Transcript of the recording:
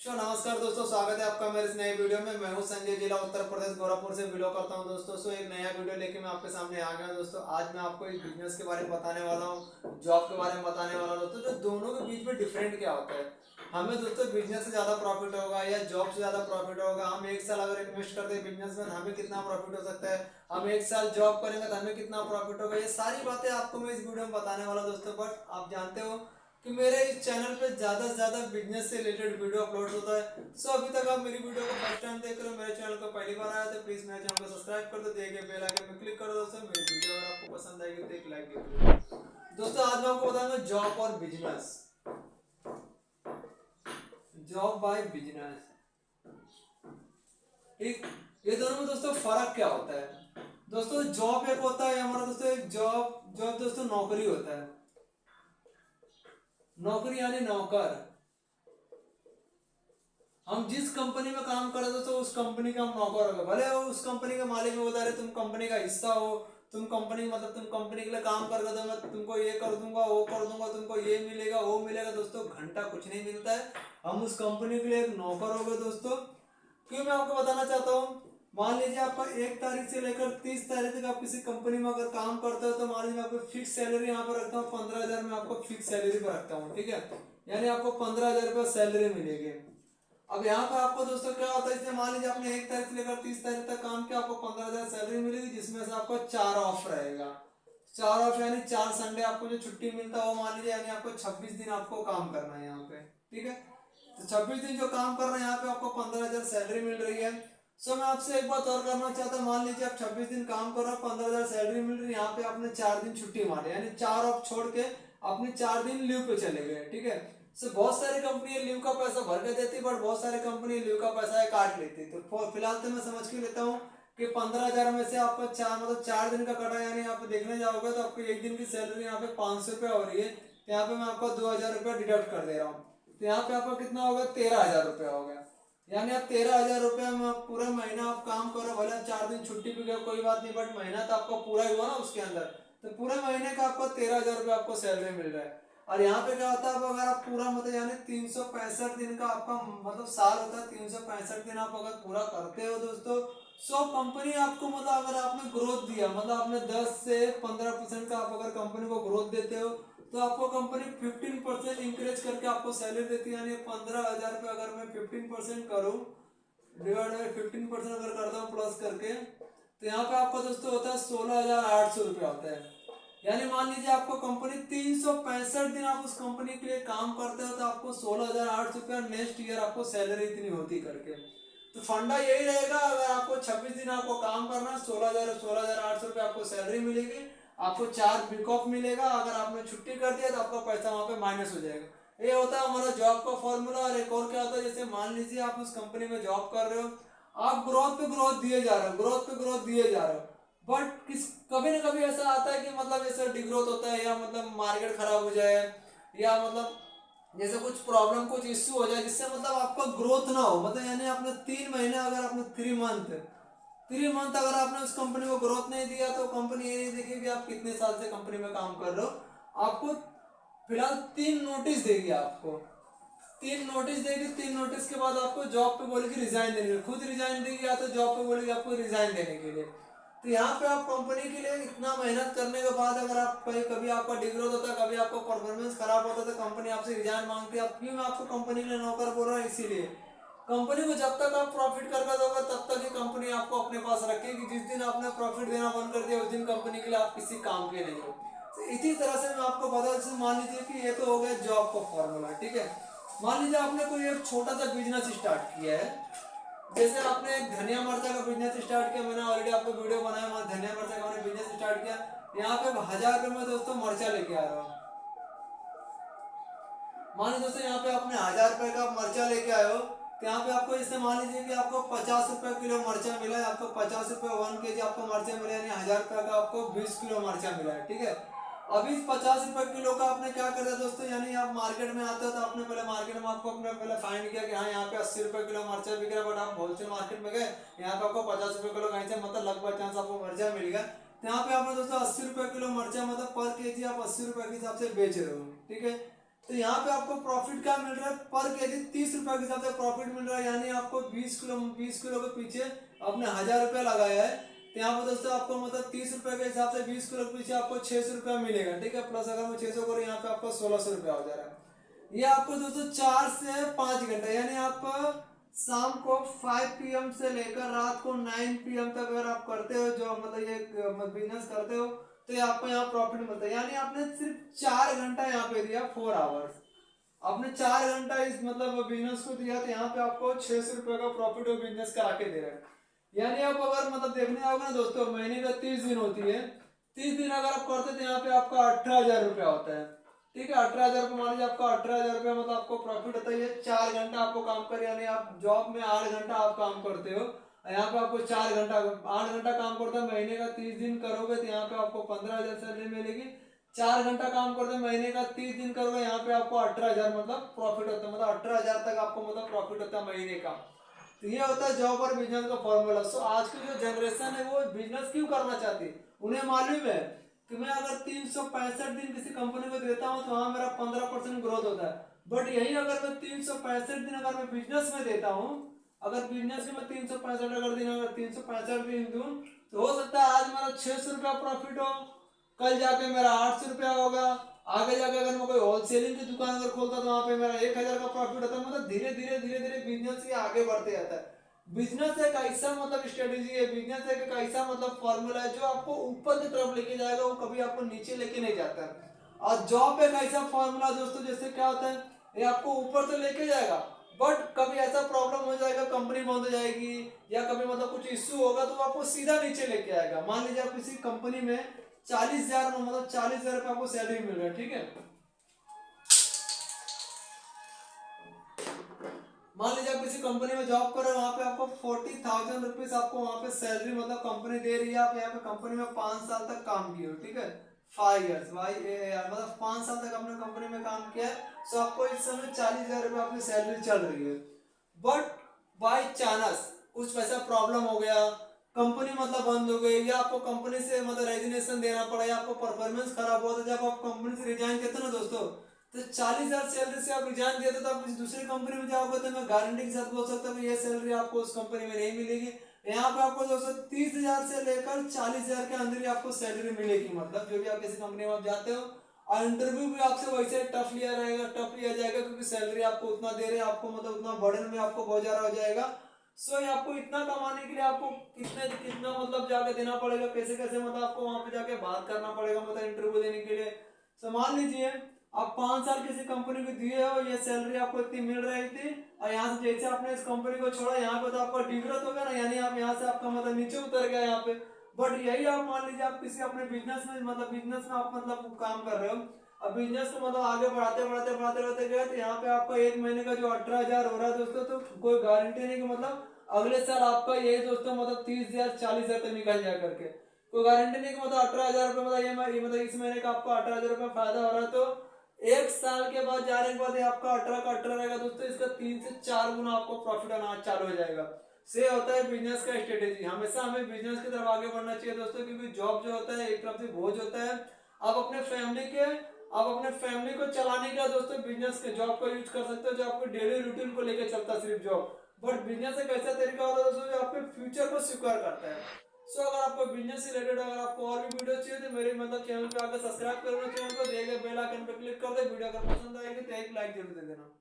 नमस्कार दोस्तों, स्वागत है आपका मेरे इस नए वीडियो में। मैं हूं संजय, जिला उत्तर प्रदेश गोरखपुर से बिलोंग करता हूं दोस्तों। एक नया वीडियो लेके मैं आपके सामने आ गया हूं दोस्तों। आज मैं आपको इस बिजनेस के बारे में बताने वाला हूं, जॉब के बारे में बताने वाला हूं दोस्तों। जो दोनों के बीच में डिफरेंट क्या होता है, हमें दोस्तों बिजनेस से ज़्यादा प्रॉफिट होगा या जॉब से ज़्यादा प्रॉफिट होगा। हम एक साल अगर इन्वेस्ट करते हैं बिजनेस में, हमें कितना प्रॉफिट हो सकता है। हम एक साल जॉब करेंगे तो हमें कितना प्रॉफिट होगा। ये सारी बातें आपको मैं इस वीडियो में बताने वाला दोस्तों। बट आप जानते हो कि मेरे इस चैनल पे ज़्यादा से ज़्यादा बिजनेस से रिलेटेड वीडियो अपलोड होता है। अभी तक आप मेरी वीडियो को फर्स्ट टाइम देख रहे हो, मेरे चैनल को पहली बार आया तो प्लीज़ मेरे चैनल को सब्सक्राइब कर दो, दिए गए बेल आइकन में क्लिक कर दो दोस्तों। मेरी वीडियो अगर आपको पसंद आएगी तो एक लाइक दे दो दोस्तों। आज मैं आपको बताऊंगा जॉब और बिजनेस, जॉब बाय बिजनेस। ठीक, ये दोनों में दोस्तों फर्क क्या होता है दोस्तों। जॉब एक होता है हमारा दोस्तों, एक जॉब जॉब दोस्तों नौकरी होता है। नौकरी यानी नौकर। हम जिस कंपनी में काम कर रहे तो उस कंपनी का हम नौकर हो गए। भले हो उस कंपनी के मालिक में बता रहे तुम कंपनी का हिस्सा हो, तुम कंपनी मतलब तुम कंपनी के लिए काम कर रहे हो, मैं तुमको ये कर दूंगा वो कर दूंगा, तुमको ये मिलेगा वो मिलेगा दोस्तों। घंटा कुछ नहीं मिलता है। हम उस कंपनी के लिए एक नौकर हो गए दोस्तों। क्यों मैं आपको बताना चाहता हूँ, मान लीजिए आपका 1 तारीख से लेकर 30 तारीख तक आप किसी कंपनी में अगर काम करते हो तो मान लीजिए आपको फिक्स सैलरी यहाँ पर रखता हूँ 15,000 में आपको फिक्स सैलरी पर रखता हूँ। ठीक है, यानी आपको 15,000 रुपये सैलरी मिलेगी। अब यहाँ पे आपको दोस्तों क्या होता है, इसमें मान लीजिए आपने 1 तारीख से लेकर 30 तारीख तक काम किया, आपको 15,000 सैलरी मिलेगी, जिसमें से आपको 4 ऑफ रहेगा। 4 ऑफ यानी 4 संडे आपको जो छुट्टी मिलता है वो मान लीजिए, यानी आपको 26 दिन आपको काम करना है यहाँ पे। ठीक है, तो 26 दिन जो काम कर रहे हैं यहाँ पे आपको 15,000 सैलरी मिल रही है। मैं आपसे एक बात और करना चाहता हूँ, मान लीजिए आप 26 दिन काम कर रहे हो, 15,000 सैलरी मिल रही है, यहाँ पे आपने 4 दिन छुट्टी मारी, यानी 4 ऑफ छोड़ के अपने 4 दिन लीव पे चले गए। ठीक है, बहुत सारी कंपनी लीव का पैसा भर के देती, बट बहुत सारी कंपनी लीव का पैसा काट लेती। तो फिलहाल तो मैं समझ के लेता हूँ कि 15,000 में से आपका 4 दिन का कटा, यानी यहाँ पे देखने जाओगे तो आपको एक दिन की सैलरी यहाँ पे 500 रुपया हो रही है। तो यहाँ पे मैं आपको 2,000 रुपया डिडक्ट कर दे रहा हूँ, तो यहाँ पे आपका कितना होगा, 13,000 रुपया हो गया। यानी आप 13,000 रुपया में आप पूरा महीना आप काम करो, भले आप 4 दिन छुट्टी भी गए कोई बात नहीं, बट महीना तो आपका पूरा ही हुआ ना उसके अंदर। तो पूरे महीने का आपको 13,000 रुपया आपको सैलरी मिल रहा है। और यहाँ पे क्या होता है, अगर आप पूरा मतलब यानी 365 दिन का आपका मतलब साल होता है, 365 दिन आप अगर पूरा करते हो दोस्तों, कंपनी आपको मतलब अगर आपने ग्रोथ दिया, मतलब आपने 10 से 15% का आप अगर कंपनी को ग्रोथ देते हो तो आपको कंपनी 15% इंक्रीज करके आपको सैलरी देती है। यानी 15,000 रुपये अगर मैं 15% करूँ, डिवाइड बाई 15% अगर करता हूँ प्लस करके, तो यहाँ पे आपको दोस्तों होता है 16,800 रुपया होता है। यानी मान लीजिए आपको कंपनी 365 दिन आप उस कंपनी के लिए काम करते हो तो आपको 16,800 रुपया नेक्स्ट ईयर आपको सैलरी इतनी होती करके। तो फंडा यही रहेगा, अगर आपको 26 दिन आपको काम करना है, 16,800 रुपया आपको सैलरी मिलेगी, आपको 4 वीक ऑफ मिलेगा। अगर आपने छुट्टी कर दिया तो आपका पैसा वहाँ पे माइनस हो जाएगा। ये होता है हमारा जॉब का फॉर्मूला। और एक और क्या होता है, जैसे मान लीजिए आप उस कंपनी में जॉब कर रहे हो, आप ग्रोथ पे ग्रोथ दिए जा रहे हो, ग्रोथ पे ग्रोथ दिए जा रहे हो, बट किस कभी ना कभी ऐसा आता है कि मतलब ऐसा डिग्रोथ होता है, या मतलब मार्केट खराब हो जाए, या मतलब जैसे कुछ प्रॉब्लम कुछ इश्यू हो जाए जिससे मतलब आपका ग्रोथ ना हो। मतलब यानी आपने 3 महीने अगर आपने 3 मंथ अगर आपने उस कंपनी को ग्रोथ नहीं दिया तो कंपनी ये नहीं देखेगी कि आप कितने साल से कंपनी में काम कर रहे हो। आपको फिलहाल 3 नोटिस देगी, आपको 3 नोटिस देगी। 3 नोटिस के बाद आपको जॉब पे बोलेगी रिजाइन देने के लिए, खुद रिजाइन देगी या तो जॉब पे बोलेगी आपको रिजाइन देने के लिए। तो यहाँ पे आप कंपनी के लिए इतना मेहनत करने के बाद अगर आप कभी आपका डिग्रोथ होता है, कभी आपका परफॉर्मेंस खराब होता है, तो कंपनी आपसे रिजाइन मांगती है। आप क्यों, मैं आपको कंपनी के लिए नौकर बोल रहा हूँ, इसीलिए कंपनी को जब तक आप प्रॉफिट करके दोगे तब तक ही कंपनी आपको अपने पास रखेगी। जिस दिन आपने प्रॉफिट देना बंद कर दिया उस दिन कंपनी के लिए आप किसी काम के नहीं हो। तो इसी तरह से मैं आपको बता दूं, मान लीजिए कि ये तो हो गया जॉब का फॉर्मूला। ठीक है, मान लीजिए आपने कोई एक छोटा सा बिजनेस स्टार्ट किया है, जैसे आपने एक धनिया मिर्चा का बिजनेस स्टार्ट किया। मैंने ऑलरेडी आपको वीडियो बनाया, मैं धनिया मिर्चा का मैंने बिजनेस स्टार्ट किया। यहाँ पे 1,000 रुपये में दोस्तों मिर्चा लेके आ रहा हूँ। मान लीजिए दोस्तों यहाँ पे आपने 1,000 रुपये का मिर्चा लेके आए हो, तो यहाँ पे आपको इससे मान लीजिए कि आपको 50 रुपये किलो मिर्चा मिला है, आपको 50 रुपये 1 kg आपको मिर्चा मिला, यानी 1,000 रुपये का आपको 20 किलो मिर्चा मिला है। ठीक है, अभी 50 रुपये किलो का आपने क्या कर दिया दोस्तों, यानी आप मार्केट में आते हो तो आपने पहले मार्केट में आपको अपने पहले फाइंड किया कि हाँ यहाँ पे 80 रुपये किलो मिर्चा बिक रहा है, बट आप होलसेल मार्केट में गए, यहाँ पे आपको 50 रुपये किलो कहीं से मतलब लगभग चांस आपको मिर्चा मिल गया। तो यहाँ पे आपने दोस्तों 80 रुपये किलो मिर्चा मतलब पर केजी आप 80 रुपये के हिसाब से बेच रहे हो। ठीक है, तो यहाँ पे आपको प्रॉफिट क्या मिल रहा है, पर केजी 30 रुपए के हिसाब से प्रॉफिट मिल रहा है। यानी आपको 20 किलो के पीछे आपने 1000 रुपया लगाया है, तो यहाँ पे दोस्तों आपको मतलब 30 रुपए के हिसाब से 20 किलो के पीछे आपको 600 रुपया मिलेगा, ठीक है। प्लस अगर मैं 600 करूँ यहाँ पे आपको 1600 रुपया हो जा रहा है। ये आपको दोस्तों 4 से 5 घंटा, यानी आप शाम को 5 PM से लेकर रात को 9 PM तक अगर आप करते हो, जो मतलब ये बिजनेस करते हो, तो ये आपको यहाँ प्रॉफिट मिलता है। यानी आपने सिर्फ 4 घंटा यहाँ पे दिया, 4 आवर्स आपने 4 घंटा इस मतलब बिजनेस को दिया, तो यहाँ पे आपको 600 रुपये का प्रॉफिट वो बिजनेस करा के दे रहा है। यानी आप अगर मतलब देखने आओगे ना दोस्तों, महीने का 30 दिन होती है, 30 दिन अगर आप करते तो यहाँ पे आपका 18,000 रुपया होता है, ठीक है। 18,000 रुपये मान लीजिए आपका 18,000 रुपया मतलब आपको प्रॉफिट होता है। ये 4 घंटा आपको काम करे, यानी आप जॉब में 8 घंटा आप काम करते हो, यहाँ पे आपको 4 घंटा 8 घंटा काम करते हैं, महीने का 30 दिन करोगे तो यहाँ पे आपको 15,000 सैलरी मिलेगी। 4 घंटा काम करते हैं, महीने का 30 दिन करोगे, यहाँ पे आपको 18,000 मतलब प्रॉफिट होता है, मतलब 18,000 तक आपको मतलब प्रॉफिट होता है महीने का। तो ये होता है जॉब और बिजनेस का फॉर्मूला। सो आज की जो जनरेशन है वो बिजनेस क्यों करना चाहती है, उन्हें मालूम है कि मैं अगर 365 दिन किसी कंपनी को देता हूँ तो वहां मेरा 15% ग्रोथ होता है। बट यही अगर मैं 365 दिन अगर मैं बिजनेस में देता हूँ, अगर बिजनेस में मैं 365 दिन दूं, तो हो सकता है आज मेरा 600 रुपया प्रॉफिट हो, कल जाके मेरा 800 रुपया होगा, आगे जाके अगर मैं कोई होलसेलिंग की दुकान अगर खोलता तो वहां पे मेरा 1000 का प्रॉफिट होता है। मतलब धीरे धीरे धीरे धीरे बिजनेस ये आगे बढ़ते जाता है। बिजनेस एक ऐसा मतलब स्ट्रेटेजी है, बिजनेस एक ऐसा मतलब फॉर्मूला है जो आपको ऊपर की तरफ लेके जाएगा, वो कभी आपको नीचे लेके नहीं जाता है। और जॉब एक ऐसा फॉर्मूला दोस्तों, जैसे क्या होता है, ये आपको ऊपर तो लेके जाएगा, बट कभी ऐसा प्रॉब्लम हो जाएगा, कंपनी बंद हो जाएगी या कभी मतलब कुछ इश्यू होगा, तो वो आपको सीधा नीचे लेके आएगा। मान लीजिए आप किसी कंपनी में 40,000 मतलब 40,000 रुपये आपको सैलरी मिल रहा है, ठीक है। मान लीजिए आप किसी कंपनी में जॉब कर रहे हो, वहां पे आपको 40,000 रुपीज आपको वहां पे सैलरी मतलब कंपनी दे रही है। आप यहाँ पे कंपनी में 5 साल तक काम किए हो, ठीक है, 5 years भाई मतलब 5 साल तक आपने कंपनी में काम किया है। सो आपको इस समय 40,000 रुपये आपकी सैलरी चल रही है। बट बाई चांस कुछ वैसा प्रॉब्लम हो गया, कंपनी मतलब बंद हो गई, या आपको कंपनी से मतलब रेजिग्नेशन देना पड़ा, या आपको परफॉर्मेंस खराब हुआ, तो जब आप कंपनी से रिजाइन देते ना दोस्तों, तो 40,000 सैलरी से आप रिजाइन देते तो आप किसी दूसरी कंपनी में जाओगे, तो मैं गारंटी के साथ बोल सकता हूँ ये सैलरी आपको उस कंपनी में नहीं मिलेगी। यहाँ पे आपको दोस्तों 30,000 से लेकर 40,000 के अंदर ही आपको सैलरी मिलेगी। मतलब जो भी आप किसी कंपनी में आप जाते हो, और इंटरव्यू भी आपसे वैसे टफ लिया रहेगा, टफ लिया जाएगा, क्योंकि सैलरी आपको उतना दे रहे हैं, आपको मतलब उतना बर्डन में आपको बहुत ज्यादा हो जाएगा। सो ये आपको इतना कमाने के लिए आपको कितने कितना मतलब जाके देना पड़ेगा, कैसे कैसे मतलब आपको वहां पे जाके बात करना पड़ेगा, मतलब इंटरव्यू देने के लिए। सो मान लीजिए आप 5 साल किसी कंपनी को दिए हो, ये सैलरी आपको इतनी मिल रही थी, और यहाँ से जैसे आपने इस कंपनी को छोड़ा, यहाँ पे तो आपका डिग्रेड हो गया ना, यानी आप यहाँ से आपका मतलब नीचे उतर गया यहाँ पे। बट यही आप मान लीजिए आप किसी अपने बिजनेस में मतलब बिजनेस में आप मतलब काम कर रहे हो, अब बिजनेस को मतलब आगे बढ़ाते बढ़ाते बढ़ाते बढ़ाते गए, तो यहाँ पे आपका एक महीने का जो 18,000 हो रहा है दोस्तों, तो कोई गारंटी नहीं कि मतलब अगले साल आपका ये दोस्तों मतलब 30,000 40,000 तक निकल जाए करके, कोई गारंटी नहीं कि मतलब 18,000 रुपये मतलब ये मतलब इस महीने का आपको 18,000 रुपये फायदा हो रहा है, तो एक साल के बाद जाने के बाद आपका 18 का 18 रहेगा दोस्तों, इसका 3 से 4 गुना आपको प्रॉफिट आना चालू हो जाएगा। से होता है बिजनेस का स्ट्रेटेजी। हमेशा हमें बिजनेस की तरफ आगे बढ़ना चाहिए दोस्तों, क्योंकि जॉब जो होता है एक तरफ से बोझ होता है। आप अपने फैमिली को चलाने के लिए दोस्तों बिजनेस के जॉब को यूज कर सकते हो, जो आपको डेली रूटीन को लेकर चलता है सिर्फ जॉब। बट बिजनेस एक ऐसा तरीका होता है दोस्तों जो आपके फ्यूचर को सिक्योर करता है। सो अगर आपको बिजनेस से रिलेटेड अगर आपको और भी वीडियो चाहिए, तो मेरे मतलब चैनल पे आकर सब्सक्राइब करना, चैनल को दिए गए बेल आइकन पे क्लिक कर दे। वीडियो अगर पसंद आएगी तो एक लाइक जरूर दे देना।